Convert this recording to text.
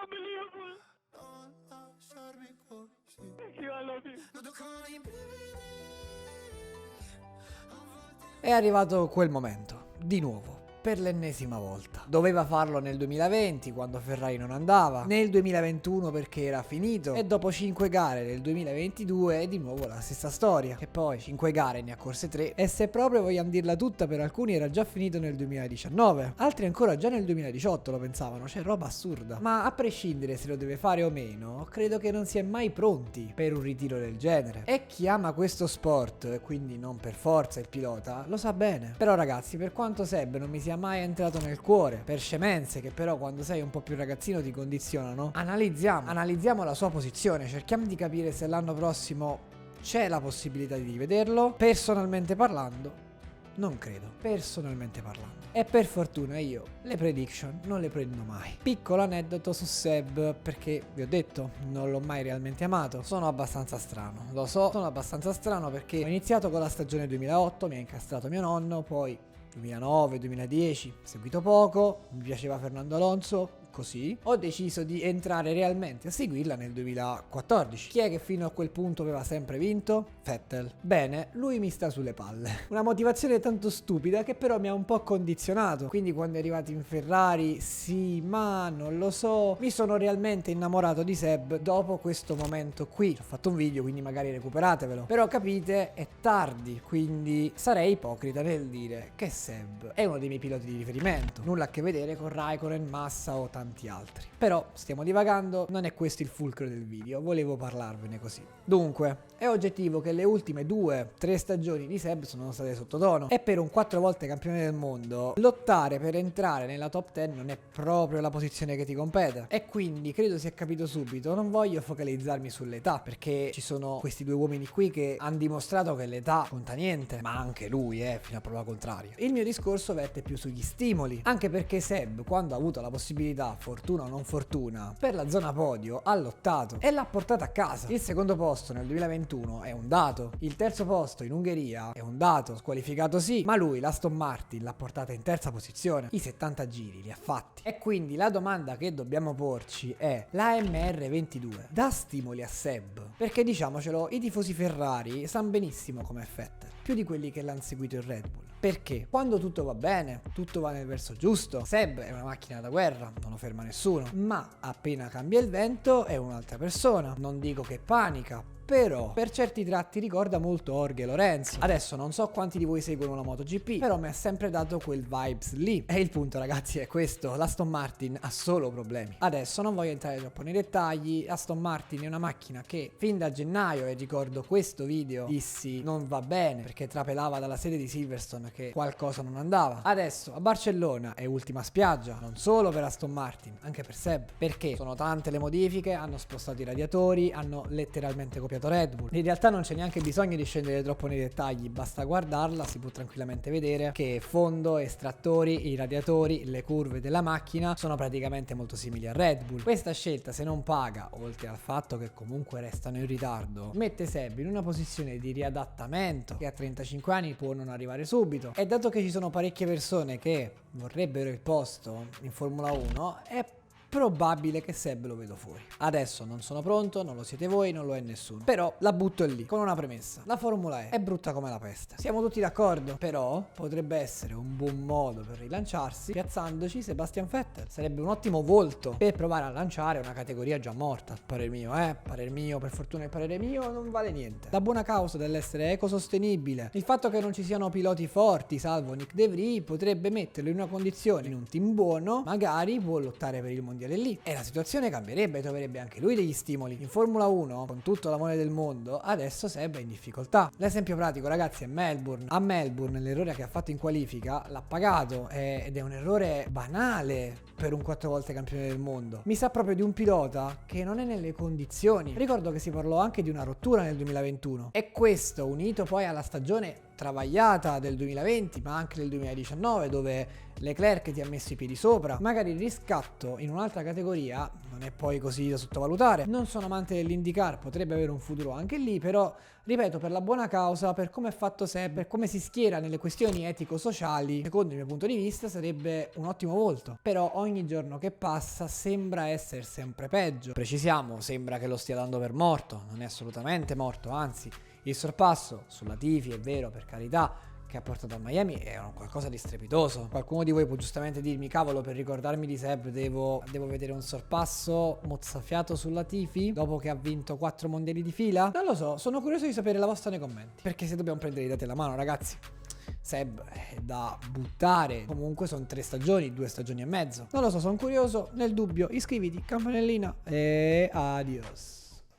Unbelievable. Thank you, I love you. È arrivato quel momento, di nuovo. Per l'ennesima volta. Doveva farlo nel 2020 quando Ferrari non andava, nel 2021 perché era finito e dopo 5 gare nel 2022 è di nuovo la stessa storia. E poi 5 gare ne ha corse 3 e se proprio vogliamo dirla tutta per alcuni era già finito nel 2019, altri ancora già nel 2018 lo pensavano, cioè roba assurda. Ma a prescindere se lo deve fare o meno, credo che non si è mai pronti per un ritiro del genere. E chi ama questo sport, quindi non per forza il pilota, lo sa bene. Però ragazzi, per quanto Seb non mi sia mai entrato nel cuore, per scemenze che però quando sei un po' più ragazzino ti condizionano, analizziamo la sua posizione, cerchiamo di capire se l'anno prossimo c'è la possibilità di rivederlo. Personalmente parlando, non credo, personalmente parlando. E per fortuna io le prediction non le prendo mai. Piccolo aneddoto su Seb, perché vi ho detto, non l'ho mai realmente amato. Sono abbastanza strano, lo so, sono abbastanza strano perché ho iniziato con la stagione 2008, mi ha incastrato mio nonno, poi 2009, 2010, seguito poco, mi piaceva Fernando Alonso, così ho deciso di entrare realmente a seguirla nel 2014. Chi è che fino a quel punto aveva sempre vinto? Vettel. Bene, lui mi sta sulle palle. Una motivazione tanto stupida che però mi ha un po' condizionato. Quindi quando è arrivato in Ferrari, sì, ma non lo so, mi sono realmente innamorato di Seb dopo questo momento qui. Ho fatto un video, quindi magari recuperatevelo. Però capite, è tardi, quindi sarei ipocrita nel dire che Seb è uno dei miei piloti di riferimento. Nulla a che vedere con Raikkonen, Massa o tanti altri. Però stiamo divagando, non è questo il fulcro del video, volevo parlarvene così. Dunque, è oggettivo che le ultime 2-3 stagioni di Seb sono state sottotono e per un 4 volte campione del mondo lottare per entrare nella top 10 non è proprio la posizione che ti compete. E quindi credo sia capito subito, non voglio focalizzarmi sull'età perché ci sono questi due uomini qui che hanno dimostrato che l'età conta niente, ma anche lui fino a prova contraria. Il mio discorso verte più sugli stimoli, anche perché Seb quando ha avuto la possibilità, fortuna o non fortuna, per la zona podio ha lottato e l'ha portata a casa. Il secondo posto nel 2021 è un dato, il terzo posto in Ungheria è un dato, squalificato sì, ma lui l'Aston Martin l'ha portata in terza posizione, i 70 giri li ha fatti. E quindi la domanda che dobbiamo porci è: la MR22 dà stimoli a Seb? Perché diciamocelo, i tifosi Ferrari sanno benissimo come Vettel, più di quelli che l'hanno seguito in Red Bull. Perché quando tutto va bene, tutto va nel verso giusto, Seb è una macchina da guerra, non lo ferma nessuno, ma appena cambia il vento è un'altra persona. Non dico che panica, però per certi tratti ricorda molto Jorge Lorenzo. Adesso non so quanti di voi seguono la MotoGP, però mi ha sempre dato quel vibes lì. E il punto ragazzi è questo, l'Aston Martin ha solo problemi. Adesso non voglio entrare troppo nei dettagli, Aston Martin è una macchina che fin da gennaio, e ricordo questo video, dissi non va bene perché trapelava dalla sede di Silverstone che qualcosa non andava. Adesso a Barcellona è ultima spiaggia, non solo per Aston Martin, anche per Seb, perché sono tante le modifiche, hanno spostato i radiatori, hanno letteralmente copiato Red Bull. In realtà non c'è neanche bisogno di scendere troppo nei dettagli, basta guardarla, si può tranquillamente vedere che fondo, estrattori, i radiatori, le curve della macchina sono praticamente molto simili a Red Bull. Questa scelta, se non paga, oltre al fatto che comunque restano in ritardo, mette Seb in una posizione di riadattamento che a 35 anni può non arrivare subito. E dato che ci sono parecchie persone che vorrebbero il posto in Formula 1, è probabile che Seb lo vedo fuori. Adesso non sono pronto, non lo siete voi, non lo è nessuno. Però la butto lì, con una premessa. La Formula E è brutta come la peste. Siamo tutti d'accordo? Però potrebbe essere un buon modo per rilanciarsi piazzandoci Sebastian Vettel. Sarebbe un ottimo volto per provare a lanciare una categoria già morta. Parer mio, per fortuna il parere mio non vale niente. La buona causa dell'essere ecosostenibile, il fatto che non ci siano piloti forti, salvo Nick De Vries, potrebbe metterlo in una condizione, in un team buono, magari può lottare per il mondiale lì e la situazione cambierebbe, troverebbe anche lui degli stimoli. In Formula 1 con tutto l'amore del mondo adesso Seb è in difficoltà. L'esempio pratico ragazzi è Melbourne. A Melbourne l'errore che ha fatto in qualifica l'ha pagato ed è un errore banale per un 4 volte campione del mondo. Mi sa proprio di un pilota che non è nelle condizioni. Ricordo che si parlò anche di una rottura nel 2021 e questo unito poi alla stagione travagliata del 2020 ma anche del 2019 dove Leclerc ti ha messo i piedi sopra, magari il riscatto in un'altra categoria non è poi così da sottovalutare. Non sono amante dell'IndyCar, potrebbe avere un futuro anche lì, però ripeto, per la buona causa, per come è fatto Seb, per come si schiera nelle questioni etico-sociali, secondo il mio punto di vista sarebbe un ottimo volto. Però ogni giorno che passa sembra essere sempre peggio. Precisiamo, sembra che lo stia dando per morto, non è assolutamente morto, anzi, il sorpasso sulla Tifi, è vero, per carità, che ha portato a Miami è un qualcosa di strepitoso. Qualcuno di voi può giustamente dirmi, cavolo, per ricordarmi di Seb devo vedere un sorpasso mozzafiato sulla Tifi dopo che ha vinto 4 mondiali di fila? Non lo so, sono curioso di sapere la vostra nei commenti, perché se dobbiamo prendere i dati alla mano, ragazzi, Seb è da buttare. Comunque sono 3 stagioni, 2 stagioni e mezzo. Non lo so, sono curioso. Nel dubbio iscriviti, campanellina e adios.